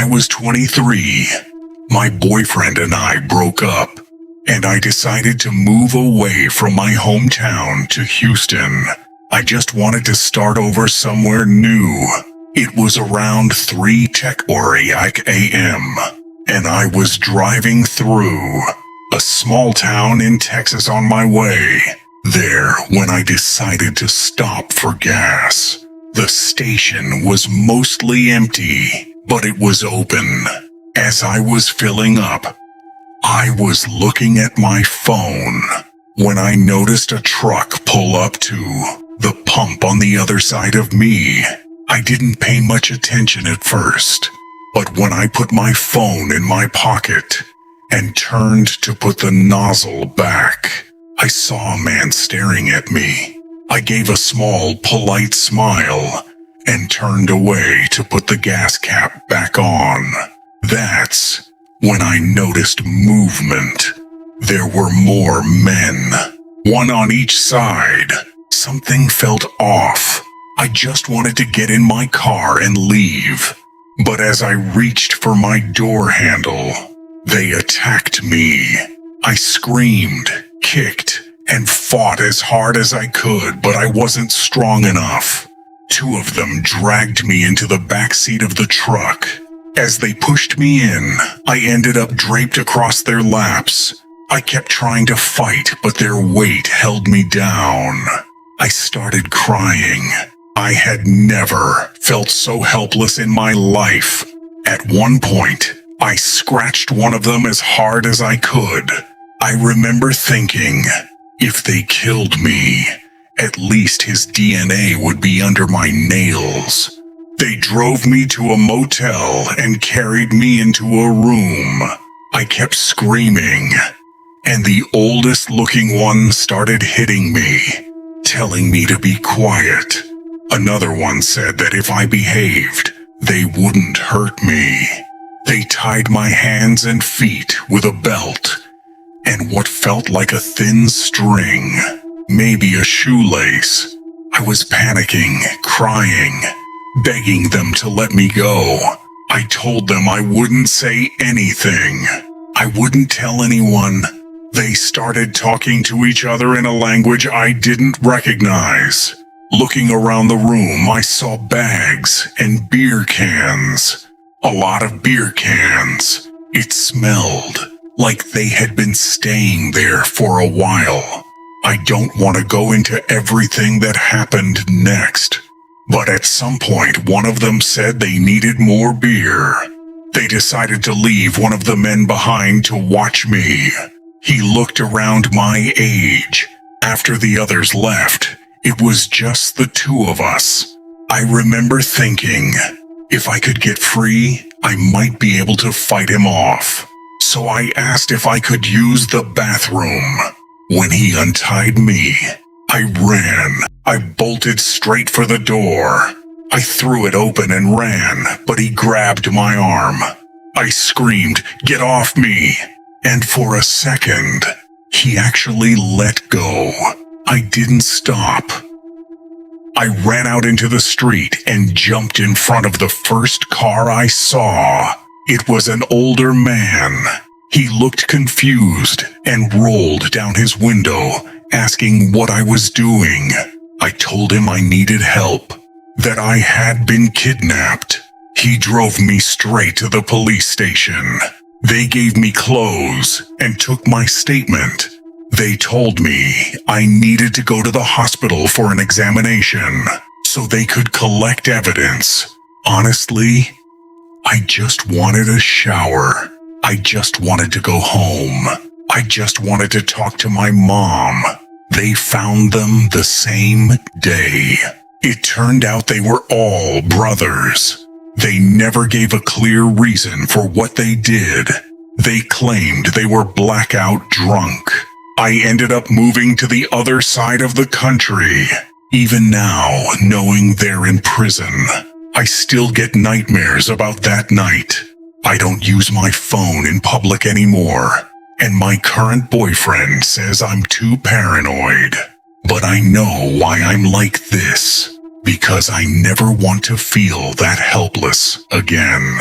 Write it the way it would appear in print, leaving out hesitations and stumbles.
I was 23, my boyfriend and I broke up, and I decided to move away from my hometown to Houston. I just wanted to start over somewhere new. It was around 3:00 a.m., and I was driving through a small town in Texas on my way there when I decided to stop for gas. The station was mostly empty, but it was open. As I was filling up, I was looking at my phone when I noticed a truck pull up to the pump on the other side of me. I didn't pay much attention at first, but when I put my phone in my pocket and turned to put the nozzle back, I saw a man staring at me. I gave a small, polite smile and turned away to put the gas cap back on. That's when I noticed movement. There were more men, one on each side. Something felt off. I just wanted to get in my car and leave. But as I reached for my door handle, they attacked me. I screamed, kicked, and fought as hard as I could, but I wasn't strong enough. Two of them dragged me into the back seat of the truck. As they pushed me in, I ended up draped across their laps. I kept trying to fight, but their weight held me down. I started crying. I had never felt so helpless in my life. At one point, I scratched one of them as hard as I could. I remember thinking, if they killed me, at least his DNA would be under my nails. They drove me to a motel and carried me into a room. I kept screaming, and the oldest looking one started hitting me, telling me to be quiet. Another one said that if I behaved, they wouldn't hurt me. They tied my hands and feet with a belt and what felt like a thin string, maybe a shoelace. I was panicking, crying, begging them to let me go. I told them I wouldn't say anything. I wouldn't tell anyone. They started talking to each other in a language I didn't recognize. Looking around the room, I saw bags and beer cans. A lot of beer cans. It smelled like they had been staying there for a while. I don't want to go into everything that happened next, but at some point one of them said they needed more beer. They decided to leave one of the men behind to watch me. He looked around my age. After the others left, it was just the two of us. I remember thinking, if I could get free, I might be able to fight him off. So I asked if I could use the bathroom. When he untied me, I ran. I bolted straight for the door. I threw it open and ran, but he grabbed my arm. I screamed, "Get off me!" And for a second, he actually let go. I didn't stop. I ran out into the street and jumped in front of the first car I saw. It was an older man. He looked confused and rolled down his window, asking what I was doing. I told him I needed help, that I had been kidnapped. He drove me straight to the police station. They gave me clothes and took my statement. They told me I needed to go to the hospital for an examination so they could collect evidence. Honestly, I just wanted a shower. I just wanted to go home. I just wanted to talk to my mom. They found them the same day. It turned out they were all brothers. They never gave a clear reason for what they did. They claimed they were blackout drunk. I ended up moving to the other side of the country. Even now, knowing they're in prison, I still get nightmares about that night. I don't use my phone in public anymore, and my current boyfriend says I'm too paranoid. But I know why I'm like this, because I never want to feel that helpless again.